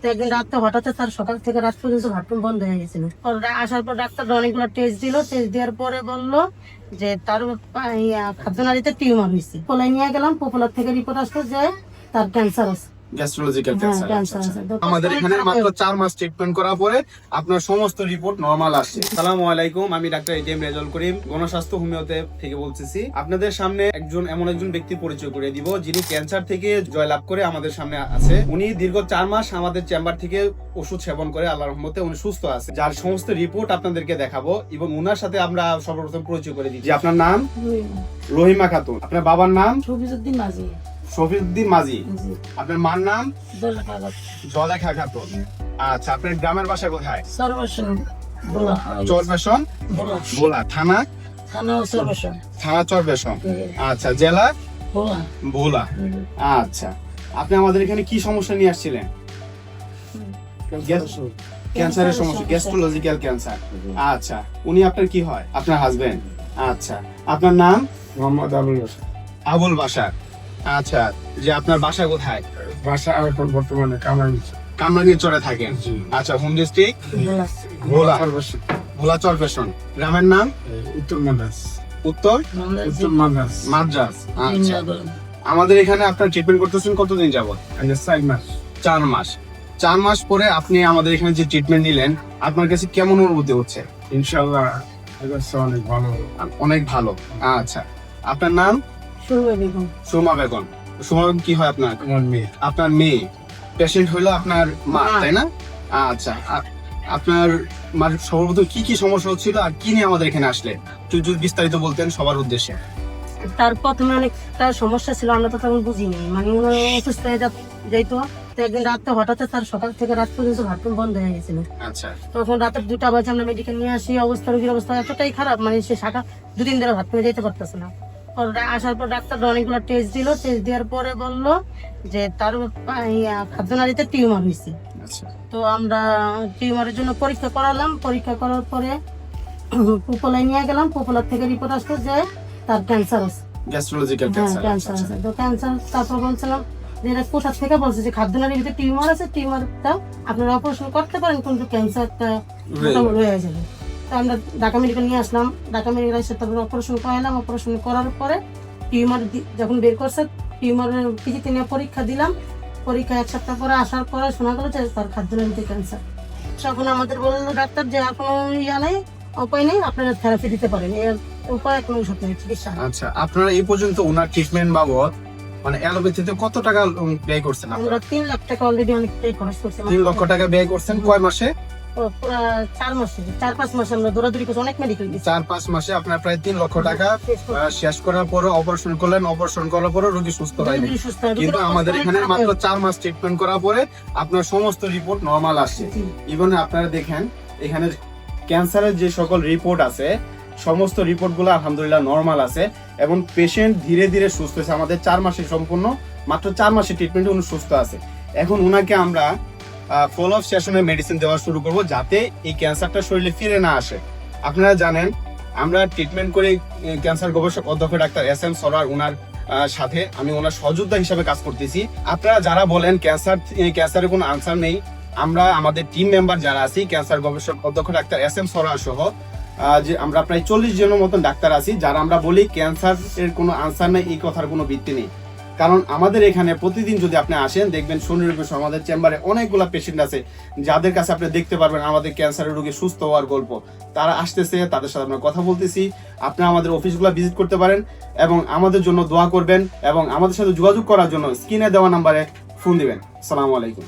তো একদিন রাত্রে হঠাৎ তার সকাল থেকে রাত পর্যন্ত বাথরুম বন্ধ হয়ে গেছিল। আসার পর ডাক্তার অনেকগুলো টেস্ট দিল, টেস্ট দেওয়ার পরে বললো যে তার খাদ্যনালীতে টিউমার হয়েছে। পোলায় নিয়ে গেলাম, পোপোলার থেকে রিপোর্ট আসলো যে তার ক্যান্সার আছে। গ্যাস্ট্রোলজিক্যাল ক্যান্সার ক্যান্সার। আছে। তো আমাদের এখানে মাত্র 4 মাস ট্রিটমেন্ট করার পরে আপনার সমস্ত রিপোর্ট নরমাল আসছে। আসসালামু আলাইকুম, আমি ডাক্তার এটিএম রেজাউল করিম, গণস্বাস্থ্য হোমিওতে থেকে বলতেছি। আপনাদের সামনে এমন একজন ব্যক্তির পরিচয় করে দিব যিনি ক্যান্সার থেকে জয়লাভ করে আমাদের সামনে আছে। উনি দীর্ঘ 4 মাস আমাদের চেম্বার থেকে ওষুধ সেবন করে আল্লাহর রহমতে উনি সুস্থ আছে, যার সমস্ত রিপোর্ট আপনাদেরকে দেখাবো এবং উনার সাথে আমরা সর্বপ্রথম পরিচয় করে দিচ্ছি। আপনার নাম? রহিমা খাতুন। আপনার বাবার নাম? শফিউদ্দিন মাঝি। শফিউদ্দিন মাঝি। আপনার মার নাম? জলেখা খাতুন। আচ্ছা, আপনার গ্রামের বাসা কোথায়? চরবেশন ভোলা। থানা? থানা চরবেশন। আচ্ছা, জেলা? ভোলা। আচ্ছা, আপনি আমাদের এখানে কি সমস্যা নিয়ে আসছিলেন? ক্যান্সারের সমস্যা, গ্যাস্ট্রোলজিক্যাল ক্যান্সার। আচ্ছা, উনি আপনার কি হয়? আপনার হাজবেন্ড। আচ্ছা, আপনার নাম? মোহাম্মদ আবুল বাশার। আবুল বাশার। আচ্ছা, যে আপনার বাসা কোথায়? বাসা এখন বর্তমানে কামরাঙ্গীরচরে থাকেন। আচ্ছা, হোম ডিস্ট্রিক্ট? ভোলা। ভোলা চরবেশন। গ্রামের নাম? উত্তর মাদ্রাস। উত্তর মাদ্রাস। আচ্ছা, আমাদের এখানে আপনার ট্রিটমেন্ট করতেছেন কতদিন যাবত? 4 মাস। 4 মাস। 4 মাস পরে আপনি আমাদের এখানে যে ট্রিটমেন্ট নিলেন, আপনার কাছে কেমন অনুভূতি হচ্ছে? ইনশাআল্লাহ অনেক ভালো। অনেক ভালো। আচ্ছা, আপনার নাম? সুমা বেগম। সুমা বেগম কি হয় আপনার? আমার মেয়ে। আপনার মেয়ে। পেশেন্ট হইলো আপনার মা, তাই না? আচ্ছা, আপনার মার সর্বপ্রথম কি কি সমস্যা হচ্ছিল আর কি নিয়ে আমাদের এখানে আসলে একটু যদি বিস্তারিত বলতেন সবার উদ্দেশ্যে। তার প্রথমে অনেকটা সমস্যা ছিল, আমরা তো তখন বুঝিনি, মানে উনি অসুস্থ হয়ে যাইতো। তো একদিন রাত্রে হঠাৎ তার সকাল থেকে রাত পর্যন্ত বাথরুম বন্ধ হয়ে গেছিল। আচ্ছা, তখন রাতের 2টা বাজে আমরা মেডিকেল নিয়ে আসি। রোগীর অবস্থা এতটাই খারাপ, মানে সে 2 দিন ধরে বাথরুমে যেতে পারতেছে না। আসার পর ডাক্তার অনেকগুলো টেস্ট দিল, টেস্ট দেওয়ার পরে বললো যে তার খাদ্যনালীতে টিউমার হয়েছে। তো আমরা টিউমারের জন্য পরীক্ষা করালাম। পরীক্ষা করার পরে পোপোলায় নিয়ে গেলাম, পোপোলার থেকে রিপোর্ট আসলো যে তার ক্যান্সার আছে। গ্যাস্ট্রোলজিক্যাল ক্যান্সার ক্যান্সার। আছে। তো ক্যান্সার, তারপর বলছিলাম যে এটা কোথা থেকে, বলছে যে খাদ্যনালীর ভিতরে টিউমার আছে, টিউমারটা আপনারা অপারেশন করতে পারেন কিন্তু ক্যান্সারটা রয়ে যাবে। তো আমরা ঢাকা মেডিকেল নিয়ে আসলাম। ঢাকা মেডিকেল এসে তারপর অপারেশন করালাম। অপারেশন করার পরে টিউমার যখন বের করছে, টিউমারের পিজিতে নিয়ে পরীক্ষা দিলাম। পরীক্ষা 1 সপ্তাহ পরে আসার পরে শোনা গেল যে তার খাদ্যনালীতে ক্যান্সার। তখন আমাদের বললো ডাক্তার যে আর কোনো নেই, উপায় নেই, আপনারা থেরাপি দিতে পারেন, এর উপায় কোনো ওষুধ নেই, চিকিৎসা। আচ্ছা, আপনারা এই পর্যন্ত ওনার ট্রিটমেন্ট বাবদ মানে অ্যালোপ্যাথিতে কত টাকা ব্যয় করছেন? আমরা 3 লাখ টাকা অলরেডি অনেক খরচ করছি। 3 লক্ষ টাকা ব্যয় করছেন। কয় মাসে? 4-5 মাসে আমরা দৌড়াদৌড়ি করছি, অনেক মেডিকেল দিচ্ছি। 4-5 মাসে আপনার প্রায় 3 লক্ষ টাকা শেষ করার পরে অপারেশন করলেন। অপারেশন করার পরে রোগী সুস্থ হয়নি, কিন্তু আমাদের এখানে মাত্র 4 মাস ট্রিটমেন্ট করার পরে আপনার সমস্ত রিপোর্ট নরমাল আসছে। ইভেন আপনারা দেখেন এখানে ক্যান্সারের যে সকল রিপোর্ট আছে, সমস্ত রিপোর্টগুলো আলহামদুলিল্লাহ নরমাল আছে এবং পেশেন্ট ধীরে ধীরে সুস্থ হয়েছে। আমাদের 4 মাসে সম্পূর্ণ, মাত্র 4 মাসের ট্রিটমেন্টে উনি সুস্থ আছে। এখন ওনাকে আমরা ফলো আপ সেশনে মেডিসিন দেওয়া শুরু করব যাতে এই ক্যান্সারটা শরীরে ফিরে না আসে। আপনারা জানেন আমরা ট্রিটমেন্ট করে ক্যান্সার গবেষক অধ্যক্ষ ডাক্তার SM সরোয়ার ওনার সাথে আমি ওনার সহযোদ্ধা হিসেবে কাজ করতেছি। আপনারা যারা বলেন ক্যান্সারের কোনো আনসার নেই, আমরা আমাদের টিম মেম্বার যারা আছি ক্যান্সার গবেষক অধ্যক্ষ ডাক্তার SM সরোয়ার সহ যে আমরা প্রায় 40 জনের মতন ডাক্তার আছি যারা আমরা বলি ক্যান্সারের কোনো আনসার নেই, এই কথার কোনো ভিত্তি নেই। কারণ আমাদের এখানে প্রতিদিন যদি আপনি আসেন দেখবেন সুনির্দিষ্ট আমাদের চেম্বারে অনেকগুলো পেশেন্ট আছে যাদের কাছে আপনি দেখতে পারবেন আমাদের ক্যান্সারের রোগী সুস্থ হওয়ার গল্প। তারা আসতেছে, তাদের সাথে আমরা কথা বলতেছি। আপনি আমাদের অফিসগুলো ভিজিট করতে পারেন এবং আমাদের জন্য দোয়া করবেন এবং আমাদের সাথে যোগাযোগ করার জন্য স্ক্রিনে দেওয়া নাম্বারে ফোন দিবেন। আসসালামু আলাইকুম।